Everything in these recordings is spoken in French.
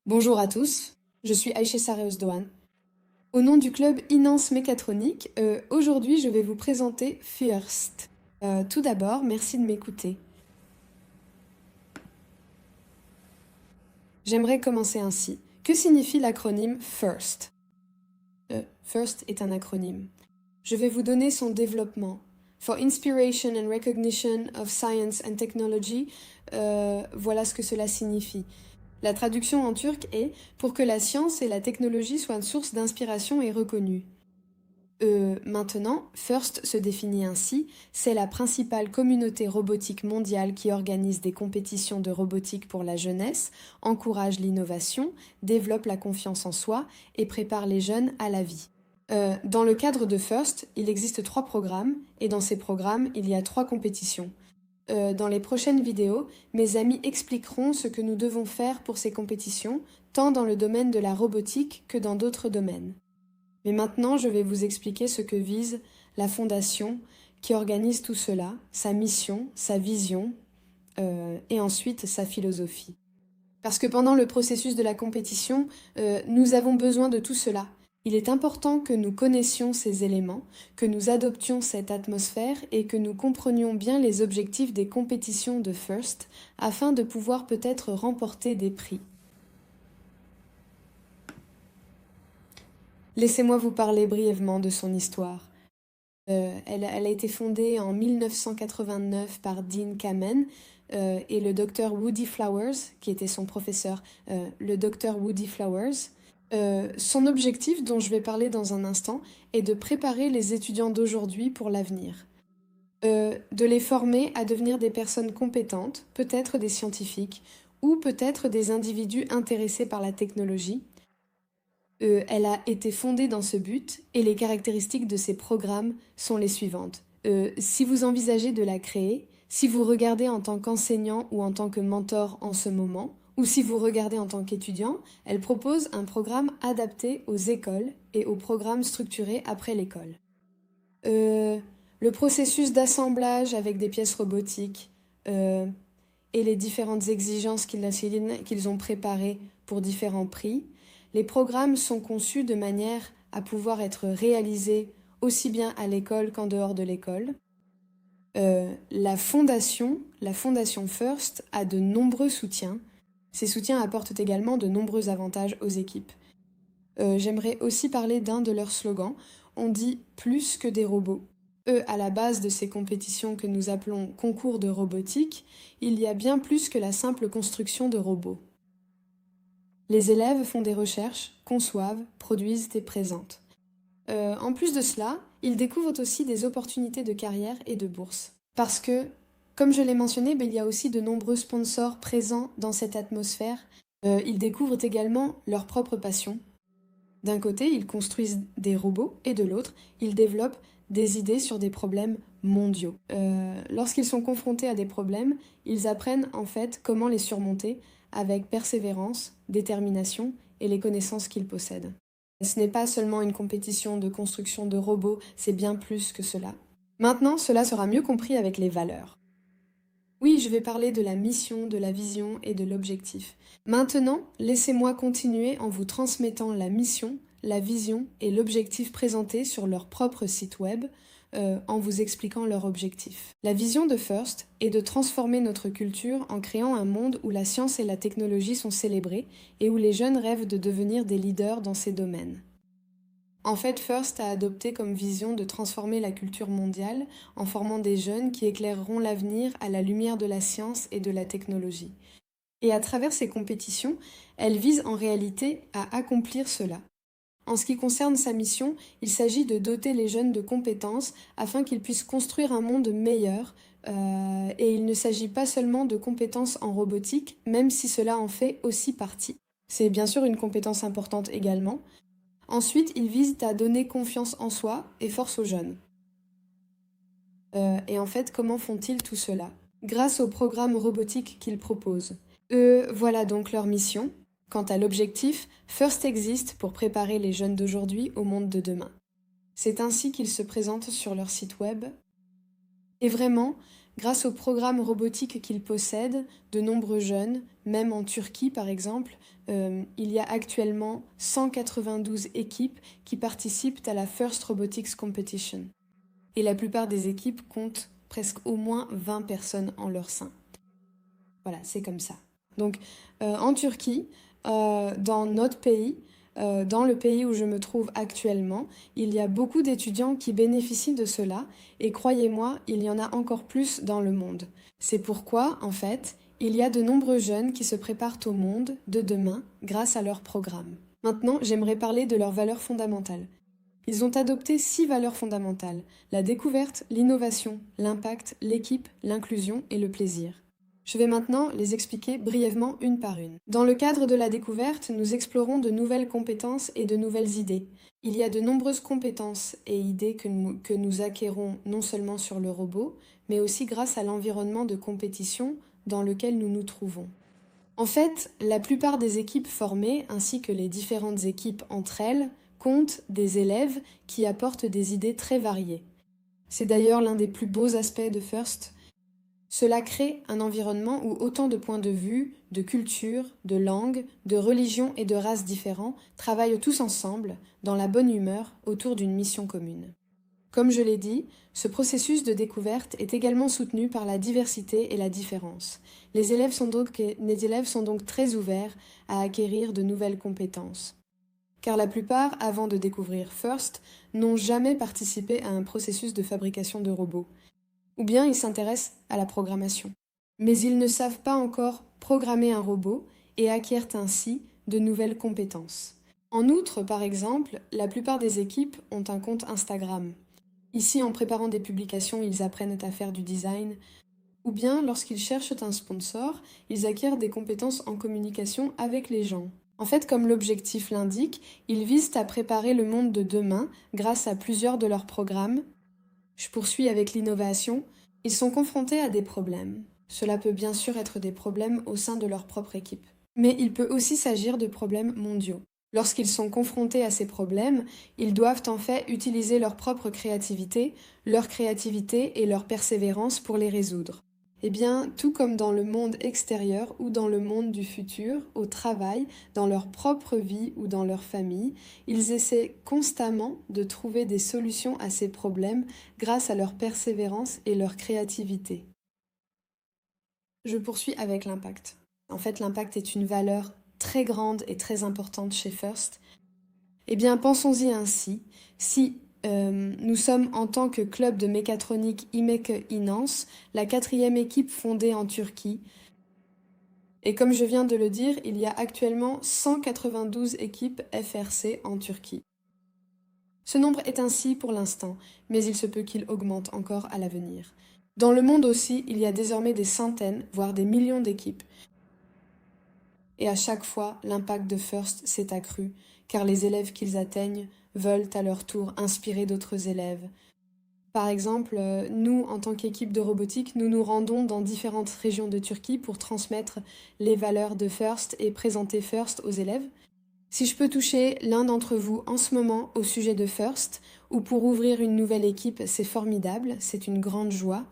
Bonjour à tous, je suis Aïcha Saré Özdoğan. Au nom du club Inance Mécatronique, aujourd'hui je vais vous présenter FIRST. Tout d'abord, merci de m'écouter. J'aimerais commencer ainsi. Que signifie l'acronyme FIRST? FIRST est un acronyme. Je vais vous donner son développement. For Inspiration and Recognition of Science and Technology, voilà ce que cela signifie. La traduction en turc est « Pour que la science et la technologie soient une source d'inspiration et reconnue ». Maintenant, FIRST se définit ainsi, c'est la principale communauté robotique mondiale qui organise des compétitions de robotique pour la jeunesse, encourage l'innovation, développe la confiance en soi et prépare les jeunes à la vie. Dans le cadre de FIRST, il existe 3 programmes, et dans ces programmes, il y a 3 compétitions. Dans les prochaines vidéos, mes amis expliqueront ce que nous devons faire pour ces compétitions, tant dans le domaine de la robotique que dans d'autres domaines. Mais maintenant, je vais vous expliquer ce que vise la fondation qui organise tout cela, sa mission, sa vision, et ensuite sa philosophie. Parce que pendant le processus de la compétition, nous avons besoin de tout cela. Il est important que nous connaissions ces éléments, que nous adoptions cette atmosphère et que nous comprenions bien les objectifs des compétitions de FIRST afin de pouvoir peut-être remporter des prix. Laissez-moi vous parler brièvement de son histoire. Elle a été fondée en 1989 par Dean Kamen et le docteur Woody Flowers, qui était son professeur, le docteur Woody Flowers. Son objectif, dont je vais parler dans un instant, est de préparer les étudiants d'aujourd'hui pour l'avenir. De les former à devenir des personnes compétentes, peut-être des scientifiques, ou peut-être des individus intéressés par la technologie. Elle a été fondée dans ce but, et les caractéristiques de ses programmes sont les suivantes. Si vous envisagez de la créer, si vous regardez en tant qu'enseignant ou en tant que mentor en ce moment, ou si vous regardez en tant qu'étudiant, elle propose un programme adapté aux écoles et aux programmes structurés après l'école. Le processus d'assemblage avec des pièces robotiques et les différentes exigences qu'ils ont préparées pour différents prix. Les programmes sont conçus de manière à pouvoir être réalisés aussi bien à l'école qu'en dehors de l'école. La fondation FIRST a de nombreux soutiens. Ces soutiens apportent également de nombreux avantages aux équipes. J'aimerais aussi parler d'un de leurs slogans. On dit « plus que des robots ». À la base de ces compétitions que nous appelons concours de robotique, il y a bien plus que la simple construction de robots. Les élèves font des recherches, conçoivent, produisent et présentent. En plus de cela, ils découvrent aussi des opportunités de carrière et de bourse. Parce que, comme je l'ai mentionné, il y a aussi de nombreux sponsors présents dans cette atmosphère. Ils découvrent également leur propre passion. D'un côté, ils construisent des robots et de l'autre, ils développent des idées sur des problèmes mondiaux. Lorsqu'ils sont confrontés à des problèmes, ils apprennent en fait comment les surmonter avec persévérance, détermination et les connaissances qu'ils possèdent. Ce n'est pas seulement une compétition de construction de robots, c'est bien plus que cela. Maintenant, cela sera mieux compris avec les valeurs. Oui, je vais parler de la mission, de la vision et de l'objectif. Maintenant, laissez-moi continuer en vous transmettant la mission, la vision et l'objectif présentés sur leur propre site web, en vous expliquant leur objectif. La vision de FIRST est de transformer notre culture en créant un monde où la science et la technologie sont célébrées et où les jeunes rêvent de devenir des leaders dans ces domaines. En fait, FIRST a adopté comme vision de transformer la culture mondiale en formant des jeunes qui éclaireront l'avenir à la lumière de la science et de la technologie. Et à travers ces compétitions, elle vise en réalité à accomplir cela. En ce qui concerne sa mission, il s'agit de doter les jeunes de compétences afin qu'ils puissent construire un monde meilleur. Et il ne s'agit pas seulement de compétences en robotique, même si cela en fait aussi partie. C'est bien sûr une compétence importante également. Ensuite, il vise à donner confiance en soi et force aux jeunes. Et en fait, comment font-ils tout cela? Grâce au programme robotique qu'ils proposent. Voilà donc leur mission. Quant à l'objectif, FIRST existe pour préparer les jeunes d'aujourd'hui au monde de demain. C'est ainsi qu'ils se présentent sur leur site web. Et vraiment, grâce au programme robotique qu'ils possèdent, de nombreux jeunes, même en Turquie par exemple, il y a actuellement 192 équipes qui participent à la First Robotics Competition. Et la plupart des équipes comptent presque au moins 20 personnes en leur sein. Voilà, c'est comme ça. Donc, en Turquie, dans notre pays, dans le pays où je me trouve actuellement, il y a beaucoup d'étudiants qui bénéficient de cela et croyez-moi, il y en a encore plus dans le monde. C'est pourquoi, en fait, il y a de nombreux jeunes qui se préparent au monde de demain grâce à leur programme. Maintenant, j'aimerais parler de leurs valeurs fondamentales. Ils ont adopté 6 valeurs fondamentales: la découverte, l'innovation, l'impact, l'équipe, l'inclusion et le plaisir. Je vais maintenant les expliquer brièvement une par une. Dans le cadre de la découverte, nous explorons de nouvelles compétences et de nouvelles idées. Il y a de nombreuses compétences et idées que nous acquérons non seulement sur le robot, mais aussi grâce à l'environnement de compétition dans lequel nous nous trouvons. En fait, la plupart des équipes formées, ainsi que les différentes équipes entre elles, comptent des élèves qui apportent des idées très variées. C'est d'ailleurs l'un des plus beaux aspects de FIRST. Cela crée un environnement où autant de points de vue, de cultures, de langues, de religions et de races différents travaillent tous ensemble, dans la bonne humeur, autour d'une mission commune. Comme je l'ai dit, ce processus de découverte est également soutenu par la diversité et la différence. Les élèves sont donc très ouverts à acquérir de nouvelles compétences. Car la plupart, avant de découvrir FIRST, n'ont jamais participé à un processus de fabrication de robots. Ou bien ils s'intéressent à la programmation. Mais ils ne savent pas encore programmer un robot et acquièrent ainsi de nouvelles compétences. En outre, par exemple, la plupart des équipes ont un compte Instagram. Ici, en préparant des publications, ils apprennent à faire du design. Ou bien, lorsqu'ils cherchent un sponsor, ils acquièrent des compétences en communication avec les gens. En fait, comme l'objectif l'indique, ils visent à préparer le monde de demain grâce à plusieurs de leurs programmes. Je poursuis avec l'innovation. Ils sont confrontés à des problèmes. Cela peut bien sûr être des problèmes au sein de leur propre équipe. Mais il peut aussi s'agir de problèmes mondiaux. Lorsqu'ils sont confrontés à ces problèmes, ils doivent en fait utiliser leur propre créativité et leur persévérance pour les résoudre. Eh bien, tout comme dans le monde extérieur ou dans le monde du futur, au travail, dans leur propre vie ou dans leur famille, ils essaient constamment de trouver des solutions à ces problèmes grâce à leur persévérance et leur créativité. Je poursuis avec l'impact. En fait, l'impact est une valeur très grande et très importante chez FIRST. Eh bien, pensons-y ainsi. Si nous sommes en tant que club de mécatronique İMEK İNANS, la 4e équipe fondée en Turquie. Et comme je viens de le dire, il y a actuellement 192 équipes FRC en Turquie. Ce nombre est ainsi pour l'instant, mais il se peut qu'il augmente encore à l'avenir. Dans le monde aussi, il y a désormais des centaines, voire des millions d'équipes. Et à chaque fois, l'impact de FIRST s'est accru, car les élèves qu'ils atteignent veulent à leur tour inspirer d'autres élèves. Par exemple, nous, en tant qu'équipe de robotique, nous nous rendons dans différentes régions de Turquie pour transmettre les valeurs de FIRST et présenter FIRST aux élèves. Si je peux toucher l'un d'entre vous en ce moment au sujet de FIRST ou pour ouvrir une nouvelle équipe, c'est formidable, c'est une grande joie.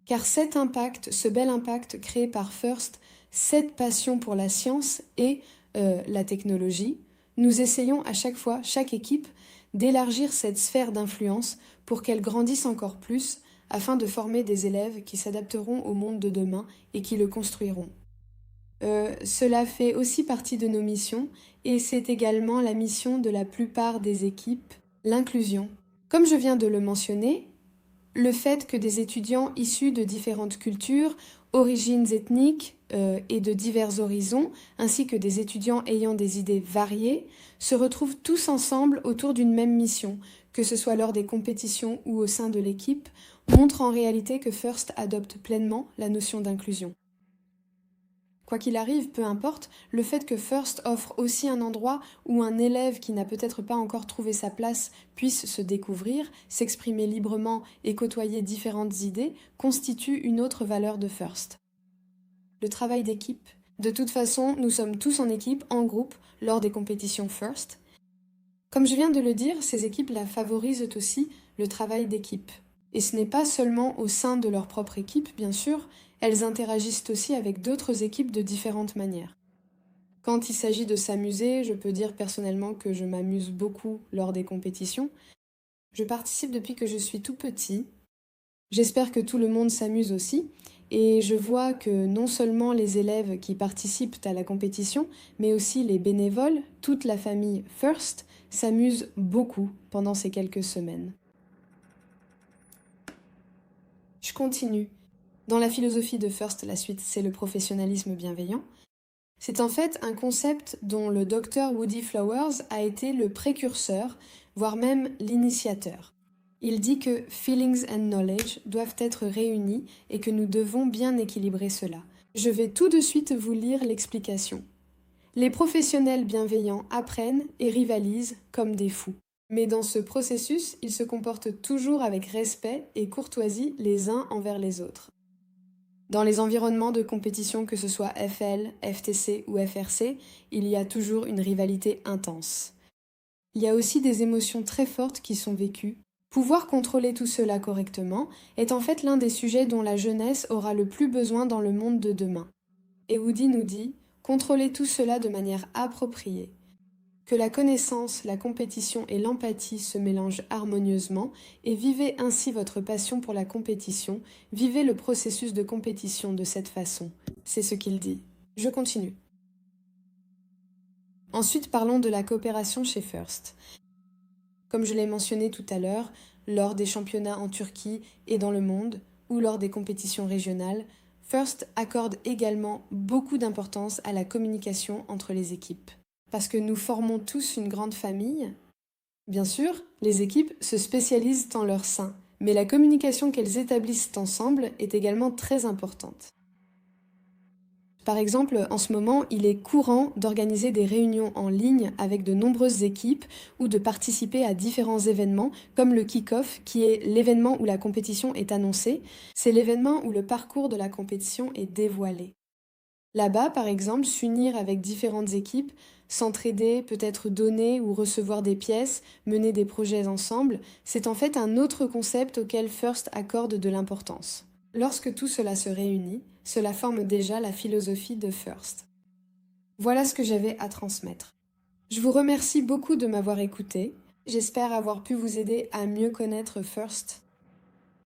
Car cet impact, ce bel impact créé par FIRST, cette passion pour la science et la technologie, nous essayons à chaque fois, chaque équipe, d'élargir cette sphère d'influence pour qu'elle grandisse encore plus afin de former des élèves qui s'adapteront au monde de demain et qui le construiront. Cela fait aussi partie de nos missions et c'est également la mission de la plupart des équipes, l'inclusion. Comme je viens de le mentionner, le fait que des étudiants issus de différentes cultures, origines ethniques et de divers horizons, ainsi que des étudiants ayant des idées variées, se retrouvent tous ensemble autour d'une même mission, que ce soit lors des compétitions ou au sein de l'équipe, montre en réalité que FIRST adopte pleinement la notion d'inclusion. Quoi qu'il arrive, peu importe, le fait que FIRST offre aussi un endroit où un élève qui n'a peut-être pas encore trouvé sa place puisse se découvrir, s'exprimer librement et côtoyer différentes idées constitue une autre valeur de FIRST. Le travail d'équipe. De toute façon, nous sommes tous en équipe, en groupe, lors des compétitions FIRST. Comme je viens de le dire, ces équipes-là favorisent aussi le travail d'équipe. Et ce n'est pas seulement au sein de leur propre équipe, bien sûr, elles interagissent aussi avec d'autres équipes de différentes manières. Quand il s'agit de s'amuser, je peux dire personnellement que je m'amuse beaucoup lors des compétitions. Je participe depuis que je suis tout petit. J'espère que tout le monde s'amuse aussi. Et je vois que non seulement les élèves qui participent à la compétition, mais aussi les bénévoles, toute la famille First, s'amusent beaucoup pendant ces quelques semaines. Je continue. Dans la philosophie de First, la suite, c'est le professionnalisme bienveillant. C'est en fait un concept dont le docteur Woody Flowers a été le précurseur, voire même l'initiateur. Il dit que feelings and knowledge doivent être réunis et que nous devons bien équilibrer cela. Je vais tout de suite vous lire l'explication. Les professionnels bienveillants apprennent et rivalisent comme des fous. Mais dans ce processus, ils se comportent toujours avec respect et courtoisie les uns envers les autres. Dans les environnements de compétition, que ce soit FL, FTC ou FRC, il y a toujours une rivalité intense. Il y a aussi des émotions très fortes qui sont vécues. Pouvoir contrôler tout cela correctement est en fait l'un des sujets dont la jeunesse aura le plus besoin dans le monde de demain. Et Woody nous dit « Contrôlez tout cela de manière appropriée ». Que la connaissance, la compétition et l'empathie se mélangent harmonieusement et vivez ainsi votre passion pour la compétition, vivez le processus de compétition de cette façon. C'est ce qu'il dit. Je continue. Ensuite, parlons de la coopération chez First. Comme je l'ai mentionné tout à l'heure, lors des championnats en Turquie et dans le monde, ou lors des compétitions régionales, First accorde également beaucoup d'importance à la communication entre les équipes. Parce que nous formons tous une grande famille. Bien sûr, les équipes se spécialisent en leur sein, mais la communication qu'elles établissent ensemble est également très importante. Par exemple, en ce moment, il est courant d'organiser des réunions en ligne avec de nombreuses équipes ou de participer à différents événements, comme le kick-off, qui est l'événement où la compétition est annoncée. C'est l'événement où le parcours de la compétition est dévoilé. Là-bas, par exemple, s'unir avec différentes équipes, s'entraider, peut-être donner ou recevoir des pièces, mener des projets ensemble, c'est en fait un autre concept auquel First accorde de l'importance. Lorsque tout cela se réunit, cela forme déjà la philosophie de First. Voilà ce que j'avais à transmettre. Je vous remercie beaucoup de m'avoir écouté. J'espère avoir pu vous aider à mieux connaître First.